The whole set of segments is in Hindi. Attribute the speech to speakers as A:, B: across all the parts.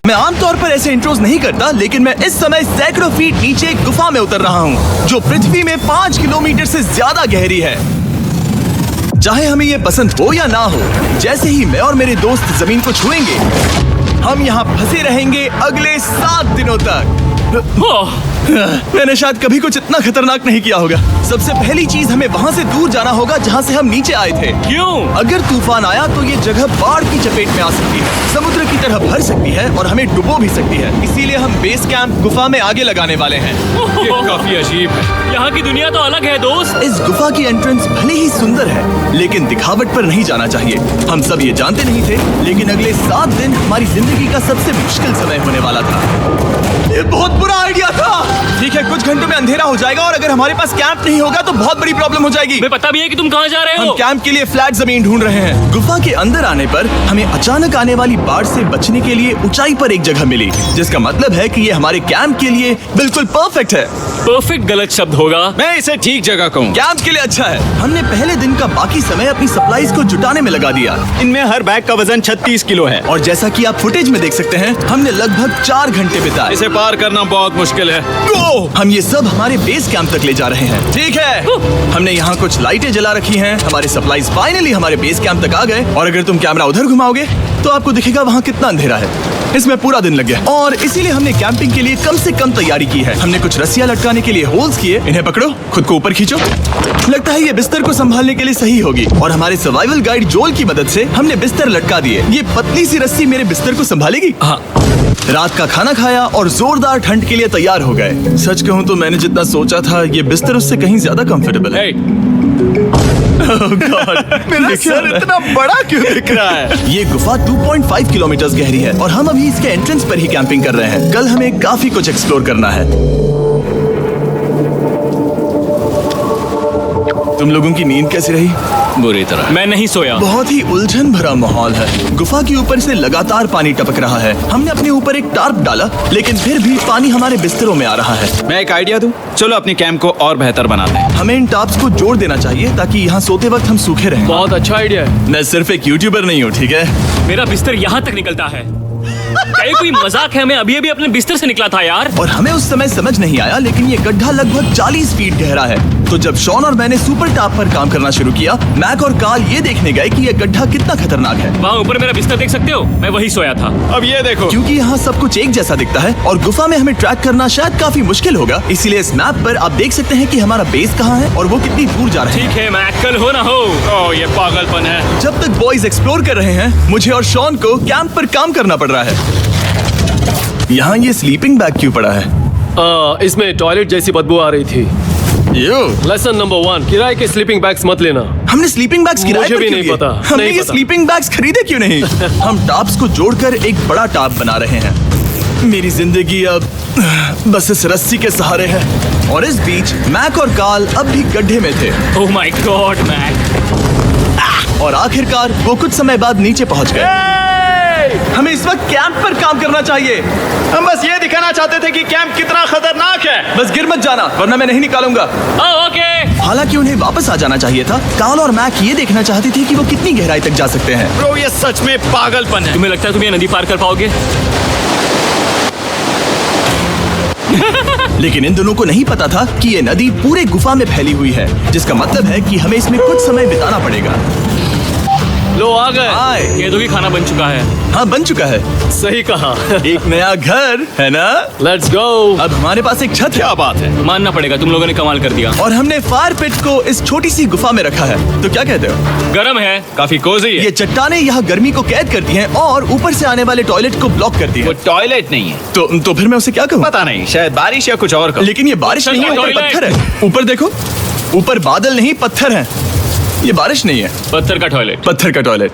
A: मैं आमतौर पर ऐसे इंट्रोज नहीं करता, लेकिन मैं इस समय सैकड़ों फीट नीचे एक गुफा में उतर रहा हूँ, जो पृथ्वी में 5 किलोमीटर से ज्यादा गहरी है। चाहे हमें ये पसंद हो या ना हो, जैसे ही मैं और मेरे दोस्त जमीन को छुएंगे, हम यहाँ फंसे रहेंगे अगले 7 दिनों तक। मैंने शायद कभी कुछ इतना खतरनाक नहीं किया होगा। सबसे पहली चीज, हमें वहाँ से दूर जाना होगा जहाँ से हम नीचे आए थे।
B: क्यों?
A: अगर तूफान आया तो ये जगह बाढ़ की चपेट में आ सकती है, समुद्र की तरह भर सकती है और हमें डुबो भी सकती है। इसीलिए हम बेस कैंप गुफा में आगे लगाने वाले हैं।
B: ये काफी अजीब है। यहाँ की दुनिया तो अलग है दोस्त।
A: इस गुफा की एंट्रेंस भले ही सुंदर है, लेकिन दिखावट पर नहीं जाना चाहिए। हम सब ये जानते नहीं थे, लेकिन अगले 7 दिन हमारी जिंदगी का सबसे मुश्किल समय होने वाला था। ये बहुत बुरा आइडिया था। ठीक है, कुछ घंटों में अंधेरा हो जाएगा और अगर हमारे पास कैंप नहीं होगा तो बहुत बड़ी प्रॉब्लम हो जाएगी।
B: मैं पता भी है कि तुम कहाँ जा रहे हो।
A: हम कैंप के लिए फ्लैट जमीन ढूंढ रहे हैं। गुफा के अंदर आने पर हमें अचानक आने वाली बाढ़ से बचने के लिए ऊंचाई पर एक जगह मिली, जिसका मतलब है कि ये हमारे कैंप के लिए बिल्कुल परफेक्ट है।
B: परफेक्ट गलत शब्द होगा।
C: मैं इसे ठीक जगह कहूँ।
A: कैंप के लिए अच्छा है। हमने पहले दिन का बाकी समय अपनी सप्लाईज को जुटाने में लगा दिया।
C: इनमें हर बैग का वजन 36 किलो है।
A: और जैसा कि आप फुटेज में देख सकते हैं, हमने लगभग 4 घंटे बिताए।
C: इसे पार करना बहुत मुश्किल है।
A: हम ये सब हमारे बेस कैंप तक ले जा रहे हैं। ठीक है, हमने यहाँ कुछ लाइटें जला रखी हैं। हमारे सप्लाईज फाइनली हमारे बेस कैंप तक आ गए। और अगर तुम कैमरा उधर घुमाओगे तो आपको दिखेगा वहाँ कितना अंधेरा है। इसमें पूरा दिन लग गया और इसीलिए हमने कैंपिंग के लिए कम से कम तैयारी की है। हमने कुछ रस्सियां लटकाने के लिए होल्स किए। इन्हें पकड़ो, खुद को ऊपर खींचो। लगता है ये बिस्तर को संभालने के लिए सही होगी। और हमारे सर्वाइवल गाइड जोल की मदद से हमने बिस्तर लटका दिए। ये पतली सी रस्सी मेरे बिस्तर को संभालेगी।
B: हाँ।
A: रात का खाना खाया और जोरदार ठंड के लिए तैयार हो गए। सच कहूँ तो मैंने जितना सोचा था, ये बिस्तर उससे कहीं ज्यादा कंफर्टेबल है। मेरा सर इतना बड़ा क्यों दिख रहा है? ये गुफा 2.5 किलोमीटर गहरी है और हम अभी इसके एंट्रेंस पर ही कैंपिंग कर रहे हैं। कल हमें काफी कुछ एक्सप्लोर करना है। तुम लोगों की नींद कैसी रही?
C: बुरी तरह।
B: मैं नहीं सोया।
A: बहुत ही उलझन भरा माहौल है। गुफा के ऊपर से लगातार पानी टपक रहा है। हमने अपने ऊपर एक टार्प डाला, लेकिन फिर भी पानी हमारे बिस्तरों में आ रहा है।
C: मैं एक आइडिया दूं? चलो अपने कैंप को और बेहतर बनाते हैं।
A: हमें इन टार्प्स को जोड़ देना चाहिए ताकि यहाँ सोते वक्त हम सूखे रहें।
B: बहुत अच्छा आइडिया है।
A: मैं सिर्फ एक यूट्यूबर नहीं हूँ, ठीक है?
B: मेरा बिस्तर यहाँ तक निकलता है। क्या ये कोई मजाक है? मैं अभी अभी अपने बिस्तर से निकला था यार।
A: और हमें उस समय समझ नहीं आया, लेकिन ये गड्ढा लगभग 40 फीट गहरा है। तो जब शॉन और मैंने सुपर टाप पर काम करना शुरू किया, मैक और कार्ल ये देखने गए कि ये गड्ढा कितना खतरनाक है।
B: वहाँ ऊपर मेरा बिस्तर देख सकते हो? मैं वही सोया था।
C: अब ये देखो।
A: क्योंकि यहाँ सब कुछ एक जैसा दिखता है और गुफा में हमें ट्रैक करना शायद काफी मुश्किल होगा, इसीलिए इस मैप पर आप देख सकते हैं कि हमारा बेस कहाँ है और वो कितनी दूर जा रहा है।
B: ठीक है, मैं कल हो ना हो।
C: ओह, ये पागलपन है।
A: जब तक बॉयज एक्सप्लोर कर रहे हैं, मुझे और शॉन को कैंप पर काम करना पड़ रहा है। यहाँ ये स्लीपिंग बैग क्यों पड़ा है?
D: इसमें टॉयलेट जैसी बदबू आ रही थी। लेसन नंबर 1, किराए के स्लीपिंग बैग्स मत लेना।
A: हमने स्लीपिंग बैग्स किराए
D: मुझे
A: पर
D: भी
A: क्यों
D: नहीं
A: लिए?
D: पता।
A: हमने
D: नहीं
A: ये
D: पता।
A: स्लीपिंग बैग्स खरीदे क्यों नहीं? हम टाप्स को जोड़कर एक बड़ा टाप बना रहे हैं। मेरी जिंदगी अब बस इस रस्सी के सहारे है। और इस बीच मैक और कार्ल अब भी गड्ढे में थे।
B: Oh my god Mac.
A: और आखिरकार वो कुछ समय बाद नीचे पहुंच गए। हमें इस वक्त कैंप पर काम करना चाहिए।
C: हम बस ये दिखाना चाहते थे कि कैंप कितना खतरनाक है।
A: बस गिर मत जाना, वरना मैं नहीं निकालूंगा।
B: ओके।
A: हालांकि उन्हें वापस आ जाना चाहिए था। कार्ल और मैक ये देखना चाहते थे कि वो कितनी गहराई तक जा सकते हैं।
C: ब्रो, ये सच में पागलपन है।
B: तुम्हें लगता है तुम ये नदी पार कर पाओगे?
A: लेकिन इन दोनों को नहीं पता था कि ये नदी पूरे गुफा में फैली हुई है, जिसका मतलब है कि हमें इसमें कुछ समय बिताना पड़ेगा।
D: लो आ गए।
A: आए।
B: कह दो कि खाना बन चुका है।
A: हाँ, बन चुका है।
D: सही कहा।
A: एक नया घर है ना?
D: Let's go.
A: अब हमारे पास एक छत है।
C: क्या बात है।
B: मानना पड़ेगा, तुम लोगों ने कमाल कर दिया।
A: और हमने फायर पिट को इस छोटी सी गुफा में रखा है। तो क्या कहते हो?
B: गर्म है।
C: काफी कोजी है।
A: ये चट्टानें यहाँ गर्मी को कैद करती हैं और ऊपर से आने वाले टॉयलेट को ब्लॉक करती
C: वो
A: हैं।
C: टॉयलेट नहीं है।
A: तो फिर मैं उसे क्या कहूँ?
C: पता नहीं, शायद बारिश या कुछ और।
A: लेकिन ये बारिश नहीं है, ऊपर
B: टॉयलेट।
A: पत्थर है। ऊपर देखो, ऊपर बादल नहीं पत्थर है। ये बारिश नहीं है,
B: पत्थर का टॉयलेट।
A: पत्थर का टॉयलेट।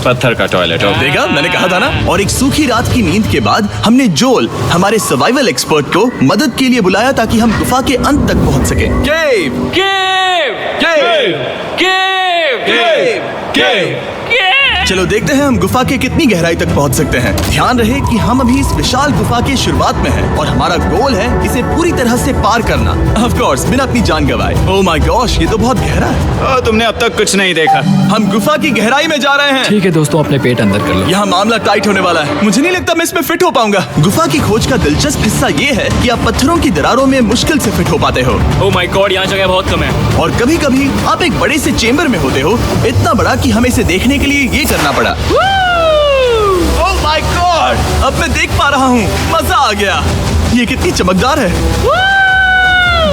C: पत्थर का टॉयलेट।
A: देखा, मैंने कहा था ना। और एक सूखी रात की नींद के बाद हमने जोल, हमारे सर्वाइवल एक्सपर्ट को मदद के लिए बुलाया ताकि हम गुफा के अंत तक पहुंच सके। केव,
B: केव,
A: केव,
B: केव,
A: केव, केव।
B: केव।
A: चलो देखते हैं हम गुफा के कितनी गहराई तक पहुंच सकते हैं। ध्यान रहे कि हम अभी इस विशाल गुफा के शुरुआत में हैं और हमारा गोल है इसे पूरी तरह से पार करना। ऑफ कोर्स बिना अपनी जान गंवाए। ओह माय गॉश, ये तो बहुत गहरा है।
C: तुमने अब तक कुछ नहीं देखा।
A: हम गुफा की गहराई में जा रहे हैं।
E: ठीक है दोस्तों, अपने पेट अंदर कर लो।
A: यहाँ मामला टाइट होने वाला है। मुझे नहीं लगता मैं इसमें फिट हो पाऊंगा। गुफा की खोज का दिलचस्प हिस्सा ये है कि आप पत्थरों की दरारों में मुश्किल से फिट हो पाते हो
B: ओह माय गॉड, यहाँ जगह बहुत कम है।
A: और कभी कभी आप एक बड़े से चेम्बर में होते हो, इतना बड़ा कि हमें इसे देखने के लिए ये करना पड़ा। ओह माय गॉड, अब मैं देख पा रहा हूँ। मजा आ गया। ये कितनी चमकदार है।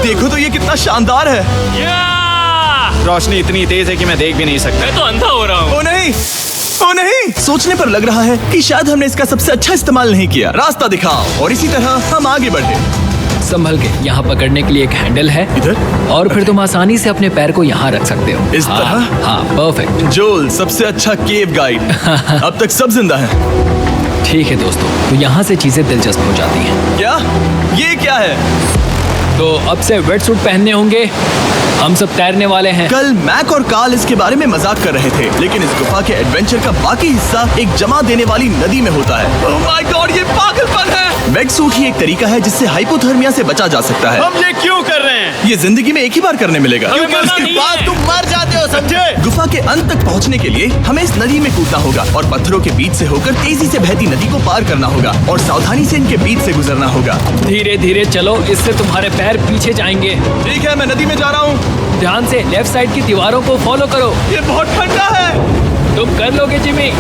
A: देखो तो ये कितना शानदार है।
B: या!
C: रोशनी इतनी तेज है कि मैं देख भी नहीं सकता।
B: मैं तो अंधा हो रहा हूँ।
A: ओ नहीं, ओ नहीं, सोचने पर लग रहा है कि शायद हमने इसका सबसे अच्छा इस्तेमाल नहीं किया। रास्ता दिखाओ। और इसी तरह हम आगे बढ़े।
E: संभल के, यहाँ पकड़ने के लिए एक हैंडल है
A: इधर?
E: और फिर तुम आसानी से अपने पैर को यहाँ रख सकते हो।
A: इस तरह?
E: हाँ, परफेक्ट।
A: जोल, सबसे अच्छा केव गाइड। अब तक सब जिंदा हैं।
E: ठीक है दोस्तों, तो यहाँ से चीजें दिलचस्प हो जाती हैं।
A: क्या? ये क्या है?
E: तो अब से वेट सूट पहनने होंगे। हम सब तैरने वाले हैं।
A: कल मैक और कार्ल इसके बारे में मजाक कर रहे थे, लेकिन इस गुफा के एडवेंचर का बाकी हिस्सा एक जमा देने वाली नदी में होता है। ओह माय गॉड, ये पागलपन है। वेट सूट ही एक तरीका है जिससे हाइपोथर्मिया से बचा जा सकता है।
C: हम ये क्यों कर रहे हैं?
A: ये जिंदगी में एक ही बार करने मिलेगा।
B: हमें
C: क्योंकि
B: मरना
C: उसके
B: नहीं
C: बाद
B: है।
C: तुम मर जाते हो, समझे?
A: गुफा के अंत तक पहुंचने के लिए हमें इस नदी में कूदना होगा और पत्थरों के बीच से होकर तेजी से बहती नदी को पार करना होगा और सावधानी से इनके बीच से गुजरना होगा।
E: धीरे धीरे चलो, इससे तुम्हारे पैर पीछे जाएंगे।
A: ठीक है, मैं नदी में जा रहा हूँ।
E: ध्यान से लेफ्ट साइड की दीवारों को फॉलो करो।
A: ये बहुत ठंडा है।
E: तुम कर लोगे जिमी।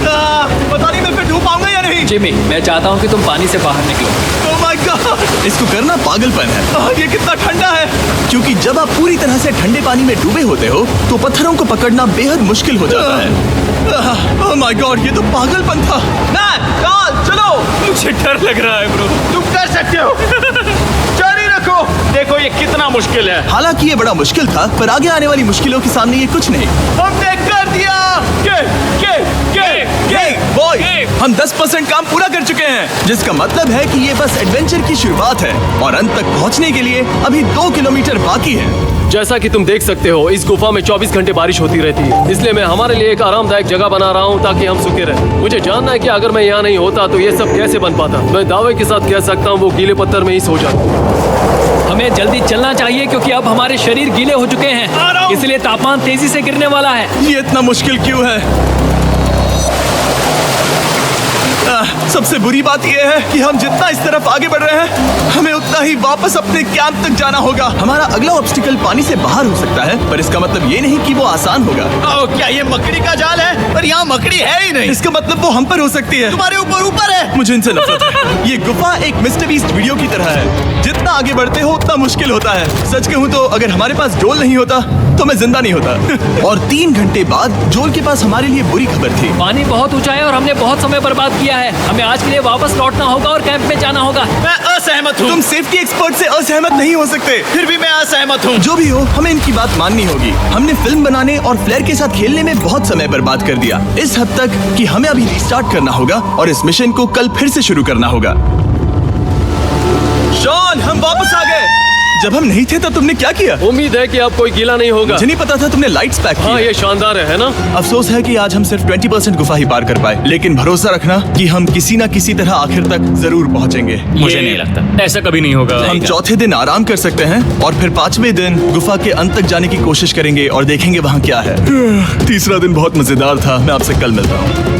A: पता नहीं मैं फिट हो पाऊंगा या नहीं।
E: जिमी, मैं चाहता हूँ कि तुम पानी से बाहर निकलो।
A: ओह माय गॉड, इसको करना पागलपन है। ये कितना ठंडा है। क्योंकि जब आप पूरी तरह से ठंडे पानी में डूबे होते हो तो पत्थरों को पकड़ना बेहद मुश्किल हो जाता है। ओह माय गॉड, ये तो पागलपन था। मैक, कार्ल, चलो।
B: मुझे डर लग रहा है ब्रो।
C: तुम कर सकते हो। जारी रखो। देखो ये कितना मुश्किल है।
A: हालांकि ये बड़ा मुश्किल था, पर आगे आने वाली मुश्किलों के सामने ये कुछ नहीं।
C: हमने कर दिया।
A: बॉय, हम 10% काम पूरा कर चुके हैं, जिसका मतलब है कि ये बस एडवेंचर की शुरुआत है और अंत तक पहुंचने के लिए अभी 2 किलोमीटर बाकी है।
D: जैसा कि तुम देख सकते हो, इस गुफा में 24 घंटे बारिश होती रहती है। इसलिए मैं हमारे लिए एक आरामदायक जगह बना रहा हूँ ताकि हम सूखे रहें। मुझे जानना है कि अगर मैं यहाँ नहीं होता तो ये सब कैसे बन पाता। मैं दावे के साथ कह सकता हूँ वो गीले पत्थर में ही सो जाता।
E: हमें जल्दी चलना चाहिए क्योंकि अब हमारे शरीर गीले हो चुके हैं, इसलिए तापमान तेजी से गिरने वाला है।
A: ये इतना मुश्किल क्यों है? सबसे बुरी बात यह है कि हम जितना इस तरफ आगे बढ़ रहे हैं, हमें उतना ही वापस अपने कैंप तक जाना होगा। हमारा अगला ऑब्स्टिकल पानी से बाहर हो सकता है, पर इसका मतलब ये नहीं कि वो आसान होगा।
C: क्या ये मकड़ी का जाल है? पर यहाँ मकड़ी है ही नहीं।
A: इसका मतलब वो हम पर हो सकती है।
C: तुम्हारे ऊपर है।
A: मुझे इनसे नफरत है। ये गुफा एक मिस्टर बीस्ट वीडियो की तरह है। जितना आगे बढ़ते हो उतना मुश्किल होता है। सच कहूँ तो अगर हमारे पास जोल नहीं होता तो मैं जिंदा नहीं होता। और 3 घंटे बाद जोल के पास हमारे लिए बुरी खबर थी।
E: पानी बहुत ऊंचा है और हमने बहुत समय बर्बाद किया है। हमें आज के लिए वापस लौटना होगा और कैंप में जाना होगा।
C: मैं असहमत हूँ।
A: तुम सेफ्टी एक्सपर्ट से असहमत नहीं हो सकते।
C: फिर भी मैं असहमत हूँ।
A: जो भी हो, हमें इनकी बात माननी होगी। हमने फिल्म बनाने और फ्लेयर के साथ खेलने में बहुत समय बर्बाद कर दिया, इस हद तक कि हमें अभी रिस्टार्ट करना होगा और इस मिशन को कल फिर से शुरू करना होगा। शॉन, हम वापस आ गए। जब हम नहीं थे तो तुमने क्या किया?
D: उम्मीद है कि अब कोई गीला नहीं होगा।
A: मुझे नहीं पता था तुमने लाइट्स पैक
D: हाँ,
A: की।
D: ये शानदार है ना?
A: अफसोस है कि आज हम सिर्फ 20% गुफा ही पार कर पाए, लेकिन भरोसा रखना कि हम किसी न किसी तरह आखिर तक जरूर पहुंचेंगे।
B: मुझे नहीं लगता ऐसा कभी नहीं होगा।
A: हम चौथे दिन आराम कर सकते हैं और फिर 5वें दिन गुफा के अंत तक जाने की कोशिश करेंगे और देखेंगे वहाँ क्या है। तीसरा दिन बहुत मजेदार था। मैं आपसे कल मिलता हूँ।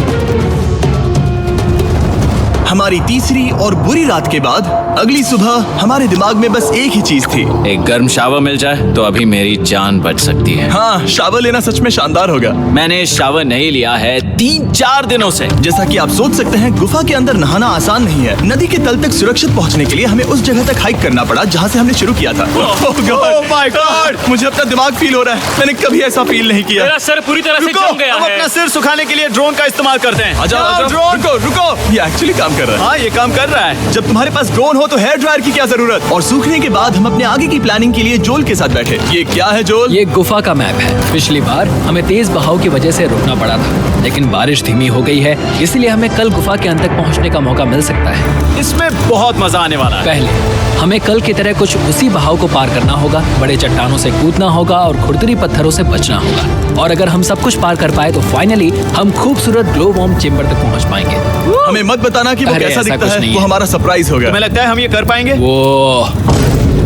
A: हमारी तीसरी और बुरी रात के बाद अगली सुबह हमारे दिमाग में बस एक ही चीज थी।
F: एक गर्म शावर मिल जाए तो अभी मेरी जान बच सकती है।
A: हाँ, शावर लेना सच में शानदार होगा।
F: मैंने शावर नहीं लिया है 3-4 दिनों से।
A: जैसा कि आप सोच सकते हैं, गुफा के अंदर नहाना आसान नहीं है। नदी के तल तक सुरक्षित पहुंचने के लिए हमें उस जगह तक हाइक करना पड़ा जहाँ से हमने शुरू किया था।
C: Oh my God!
A: मुझे अपना दिमाग फील हो रहा है। मैंने कभी ऐसा फील नहीं किया।
B: मेरा सर पूरी तरह से
C: रुको,
B: जम गया
C: हम
B: है।
C: अपना सिर सुखाने के लिए ड्रोन का इस्तेमाल करते हैं।
A: आजाओ,
C: ड्रोन।
A: रुको। ये एक्चुअली काम कर कर रहा है।
C: हाँ, ये काम कर रहा है।
A: जब तुम्हारे पास ड्रोन हो तो हेयर ड्रायर की क्या जरूरत। और सूखने के बाद हम अपने आगे की प्लानिंग के लिए जोल के साथ बैठे। ये क्या है जोल?
E: ये गुफा का मैप है। पिछली बार हमें तेज बहाव की वजह से रुकना पड़ा था, लेकिन बारिश धीमी हो गई है, इसलिए हमें कल गुफा के अंत तक पहुंचने का मौका मिल सकता है।
C: इसमें बहुत मजा आने वाला है।
E: पहले हमें कल की तरह कुछ उसी बहाव को पार करना होगा, बड़े चट्टानों से कूदना होगा और खुरदरी पत्थरों से बचना होगा। और अगर हम सब कुछ पार कर पाए तो फाइनली हम खूबसूरत ग्लो वॉर्म चेम्बर तक पहुंच पाएंगे।
A: हमें मत बताना कि वो
E: अरे,
A: कैसा
E: ऐसा
A: दिखता
E: कुछ
A: है।
E: नहीं
A: वो
E: है।
A: हमारा सरप्राइज होगा।
C: तुम्हें लगता है हम ये कर पाएंगे?
E: वो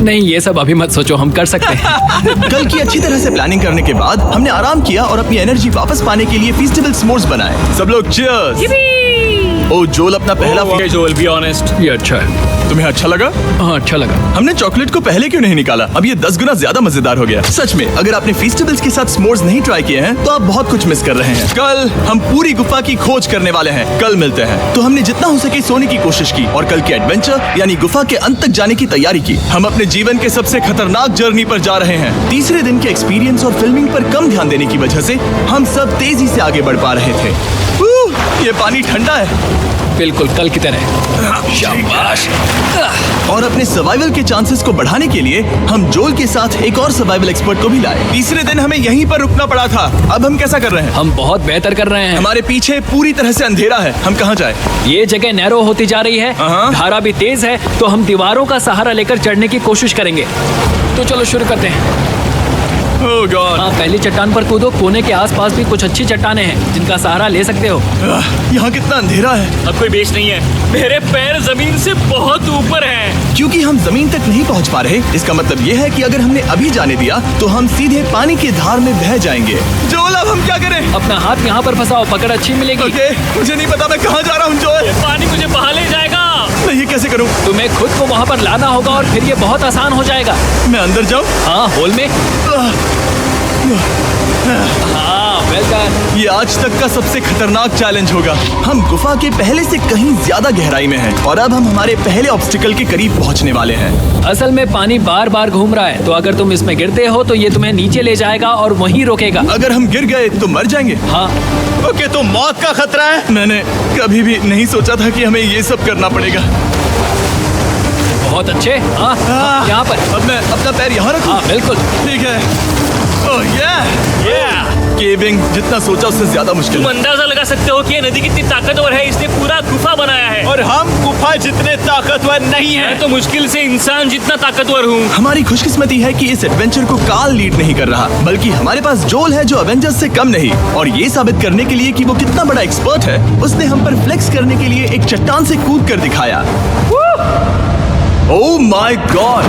E: नहीं, ये सब अभी मत सोचो, हम कर सकते हैं।
A: कल की अच्छी तरह से प्लानिंग करने के बाद हमने आराम किया और अपनी एनर्जी वापस पाने के लिए फेस्टिवल स्मोर्स बनाए। सब लोग चीयर्स। ओ जोल अपना पहला
B: ओके जोल, बी ऑनेस्ट।
E: ये अच्छा है।
A: तुम्हें अच्छा लगा?
E: हाँ, अच्छा लगा।
A: हमने चॉकलेट को पहले क्यों नहीं निकाला? अब ये 10 गुना ज्यादा मजेदार हो गया। सच में अगर आपने फेस्टिवल्स के साथ स्मोर्स नहीं ट्राई किए हैं तो आप बहुत कुछ मिस कर रहे हैं। कल हम पूरी गुफा की खोज करने वाले हैं। कल मिलते हैं। तो हमने जितना हो सके सोने की कोशिश की और कल के एडवेंचर यानी गुफा के अंत तक जाने की तैयारी की। हम अपने जीवन के सबसे खतरनाक जर्नी पर जा रहे हैं। तीसरे दिन के एक्सपीरियंस और फिल्मिंग पर कम ध्यान देने की वजह से हम सब तेजी से आगे बढ़ पा रहे थे। ये पानी ठंडा है,
E: बिल्कुल कल की तरह। शाबाश।
A: और अपने सर्वाइवल के चांसेस को बढ़ाने के लिए हम जोल के साथ एक और सर्वाइवल एक्सपर्ट को भी लाए। तीसरे दिन हमें यहीं पर रुकना पड़ा था। अब हम कैसा कर रहे हैं?
E: हम बहुत बेहतर कर रहे हैं।
A: हमारे पीछे पूरी तरह से अंधेरा है। हम कहाँ जाए?
E: ये जगह नैरो होती जा रही है,
A: हाँ।
E: धारा भी तेज है, तो हम दीवारों का सहारा लेकर चढ़ने की कोशिश करेंगे। तो चलो शुरू करते हैं।
A: ओह गॉड।
E: हाँ, पहली चट्टान पर कूदो। कोने के आसपास भी कुछ अच्छी चट्टानें हैं जिनका सहारा ले सकते हो।
A: यहाँ कितना अंधेरा है।
B: अब कोई बेस नहीं है। मेरे पैर जमीन से बहुत ऊपर हैं।
A: क्योंकि हम जमीन तक नहीं पहुँच पा रहे, इसका मतलब ये है कि अगर हमने अभी जाने दिया तो हम सीधे पानी की धार में बह जाएंगे। जोल, अब हम क्या करें?
E: अपना हाथ यहाँ पर फंसाओ, पकड़ अच्छी मिलेगी।
A: ओके, मुझे नहीं पता मैं कहाँ जा रहा हूँ जोल।
B: पानी मुझे बहा ले जाएगा।
A: मैं ये कैसे करूँ?
E: तुम्हें खुद को वहाँ पर लाना होगा और फिर ये बहुत आसान हो जाएगा।
A: मैं अंदर जाऊँ?
E: हाँ, होल में। हाँ, वेल डन।
A: ये आज तक का सबसे खतरनाक चैलेंज होगा। हम गुफा के पहले से कहीं ज्यादा गहराई में हैं और अब हम हमारे पहले ऑब्स्टिकल के करीब पहुंचने वाले हैं।
E: असल में पानी बार बार घूम रहा है, तो अगर तुम इसमें गिरते हो तो ये तुम्हें नीचे ले जाएगा और वहीं रोकेगा।
A: अगर हम गिर गए तो मर जाएंगे।
E: हाँ,
C: ओके, तो मौत का खतरा है।
A: मैंने कभी भी नहीं सोचा था कि हमें ये सब करना पड़ेगा।
E: बहुत अच्छे। हाँ, यहाँ पर।
A: अब मैं अपना पैर यहाँ रखूं?
E: हाँ, बिल्कुल।
A: ठीक है। ओह केविंग जितना सोचा उससे ज्यादा मुश्किल
B: तुम
A: है।
B: अंदाजा लगा सकते हो कि ये नदी कितनी ताकतवर है। इसने पूरा गुफा बनाया है।
C: और हम गुफा जितने ताकतवर नहीं
B: मैं
C: है।
B: तो मुश्किल से इंसान जितना ताकतवर हूँ।
A: हमारी खुशकिस्मती है कि इस एडवेंचर को काल लीड नहीं कर रहा, बल्कि हमारे पास जोल है जो अवेंजर्स से कम नहीं। और ये साबित करने के लिए कि वो कितना बड़ा एक्सपर्ट है, उसने हम पर फ्लेक्स करने के लिए एक चट्टान से कूद कर दिखाया। ओह माय गॉड,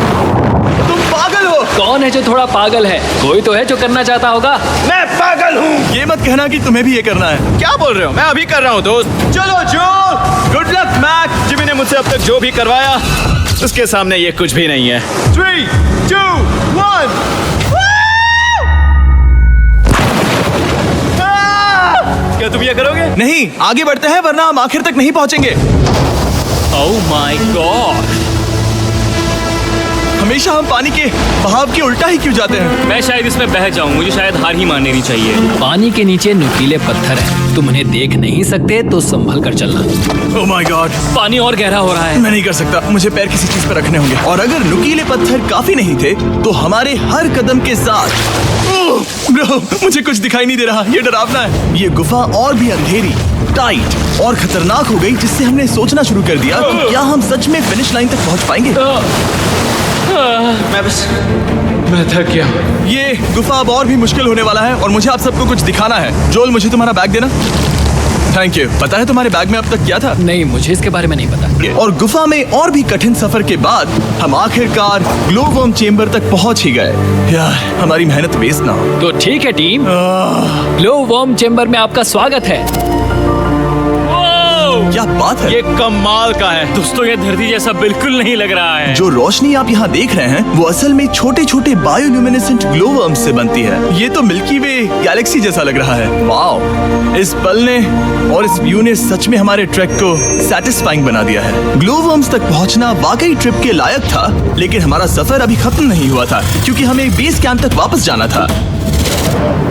A: तुम पागल हो।
E: कौन है जो थोड़ा पागल है? कोई तो है जो करना चाहता होगा।
C: मैं पागल हूँ।
A: ये मत कहना कि तुम्हें भी ये करना है।
C: क्या बोल रहे हो? मैं अभी कर रहा हूँ दोस्त। चलो जो, गुड लक मैक। जिमी ने मुझसे अब तक जो भी करवाया उसके सामने ये कुछ भी नहीं है। 3, 2, 1। क्या तुम ये करोगे?
A: नहीं, आगे बढ़ते हैं वरना हम आखिर तक नहीं पहुंचेंगे।
B: ओह माय गॉड,
A: हमेशा हम पानी के बहाव के उल्टा ही क्यों जाते हैं?
B: मैं शायद इसमें बह जाऊं। मुझे शायद हार ही मान लेनी चाहिए।
E: पानी के नीचे नुकीले पत्थर हैं। तुम उन्हें देख नहीं सकते तो संभल कर चलना।
A: ओह माय गॉड,
B: पानी और गहरा हो रहा है।
A: मैं नहीं कर सकता। मुझे पैर किसी चीज पर रखने होंगे। और अगर नुकीले पत्थर काफी नहीं थे तो हमारे हर कदम के साथ ब्रो, मुझे कुछ दिखाई नहीं दे रहा। ये डरावना है। ये गुफा और भी अंधेरी, टाइट और खतरनाक हो गई, जिससे हमने सोचना शुरू कर दिया कि क्या हम सच में फिनिश लाइन तक पहुंच पाएंगे।
C: मैं थक गया।
A: ये गुफा अब और भी मुश्किल होने वाला है और मुझे आप सबको कुछ दिखाना है। जोल, मुझे तुम्हारा बैग देना। Thank you. पता है तुम्हारे बैग में अब तक क्या था?
E: नहीं, मुझे इसके बारे में नहीं पता।
A: और गुफा में और भी कठिन सफर के बाद हम आखिरकार ग्लो वर्म चेम्बर तक पहुंच ही गए। यार, हमारी मेहनत वेस्ट ना हो।
E: तो ठीक है टीम, ग्लो वर्म चेम्बर में आपका स्वागत है।
A: क्या बात है?
C: ये कमाल का है।
B: दोस्तों, ये धरती जैसा बिल्कुल नहीं लग रहा है।
A: जो रोशनी आप यहाँ देख रहे हैं वो असल में छोटे छोटे बायोल्यूमिनेसेंट ग्लो वर्म्स से बनती है। ये तो मिल्की वे गैलेक्सी जैसा लग रहा है। वाओ, इस पल ने और इस व्यू ने सच में हमारे ट्रैक को सैटिस्फाइंग बना दिया है। ग्लो वर्म्स तक पहुँचना वाकई ट्रिप के लायक था, लेकिन हमारा सफर अभी खत्म नहीं हुआ था क्योंकि हमें बेस कैंप तक वापस जाना था।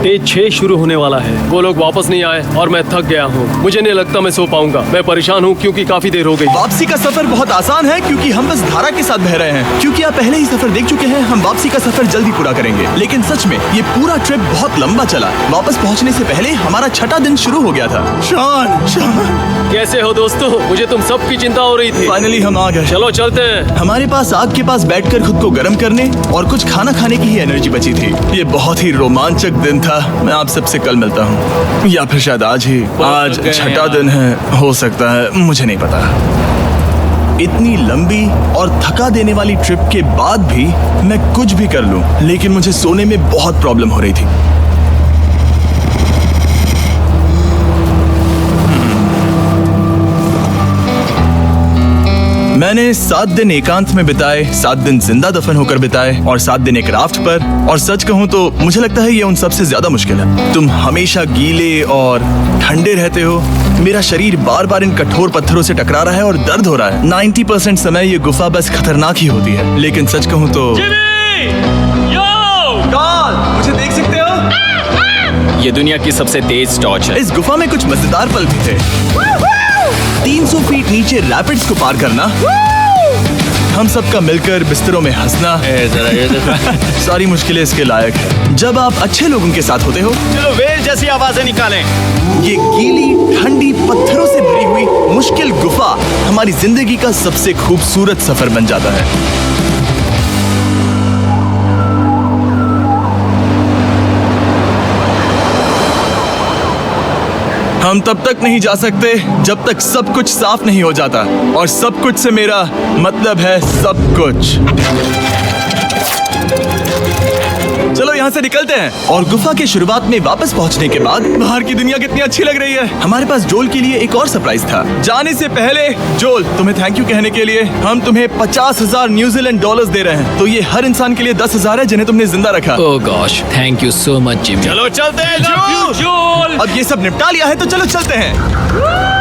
D: डे 6 शुरू होने वाला है। वो लोग वापस नहीं आए और मैं थक गया हूँ। मुझे नहीं लगता मैं सो पाऊंगा। मैं परेशान हूँ क्योंकि काफी देर हो गई।
A: वापसी का सफर बहुत आसान है क्योंकि हम बस धारा के साथ बह रहे हैं। क्योंकि आप पहले ही सफर देख चुके हैं, हम वापसी का सफर जल्दी पूरा करेंगे। लेकिन सच में ये पूरा ट्रिप बहुत लंबा चला। वापस पहुंचने से पहले हमारा 6वां दिन शुरू हो गया था। शान,
D: कैसे हो दोस्तों? मुझे तुम सबकी चिंता हो रही थी।
A: फाइनली हम आ गए।
D: चलो चलते हैं।
A: हमारे पास आग के पास बैठकर खुद को गर्म करने और कुछ खाना खाने की ही एनर्जी बची थी। ये बहुत ही रोमांचक दिन था। मैं आप सबसे कल मिलता हूँ, या फिर शायद आज ही। आज 6वां दिन है, हो सकता है, मुझे नहीं पता। इतनी लंबी और थका देने वाली ट्रिप के बाद भी मैं कुछ भी कर लूं, लेकिन मुझे सोने में बहुत प्रॉब्लम हो रही थी। मैंने 7 दिन एकांत में बिताए, 7 दिन जिंदा दफन होकर बिताए और 7 दिन एक राफ्ट पर। और सच कहूं तो मुझे लगता है ये उन सबसे ज्यादा मुश्किल है। तुम हमेशा गीले और ठंडे रहते हो। मेरा शरीर बार बार इन कठोर पत्थरों से टकरा रहा है और दर्द हो रहा है। 90% समय ये गुफा बस खतरनाक ही होती है। लेकिन सच कहूं तो मुझे देख सकते हो?
F: ये दुनिया की सबसे तेज टॉर्च है।
A: इस गुफा में कुछ मजेदार पल भी थे। 300 फीट नीचे रैपिड्स को पार करना, हम सबका मिलकर बिस्तरों में हंसना, सारी मुश्किलें इसके लायक है। जब आप अच्छे लोगों के साथ होते हो,
C: चलो वेल जैसी आवाजें निकालें।
A: ये गीली ठंडी पत्थरों से भरी हुई मुश्किल गुफा हमारी जिंदगी का सबसे खूबसूरत सफर बन जाता है। हम तब तक नहीं जा सकते जब तक सब कुछ साफ नहीं हो जाता। और सब कुछ से मेरा मतलब है सब कुछ। चलो यहाँ से निकलते हैं। और गुफा के शुरुआत में वापस पहुँचने के बाद बाहर की दुनिया कितनी अच्छी लग रही है। हमारे पास जोल के लिए एक और सरप्राइज था। जाने से पहले जोल, तुम्हें थैंक यू कहने के लिए हम तुम्हें 50,000 न्यूजीलैंड डॉलर्स दे रहे हैं। तो ये हर इंसान के लिए 10,000 है जिन्हें तुमने जिंदा रखा।
E: Oh gosh, thank you so much Jimmy.
C: चलो चलते हैं जोल।
B: जोल।
A: अब ये सब निपटा लिया है तो चलो चलते हैं।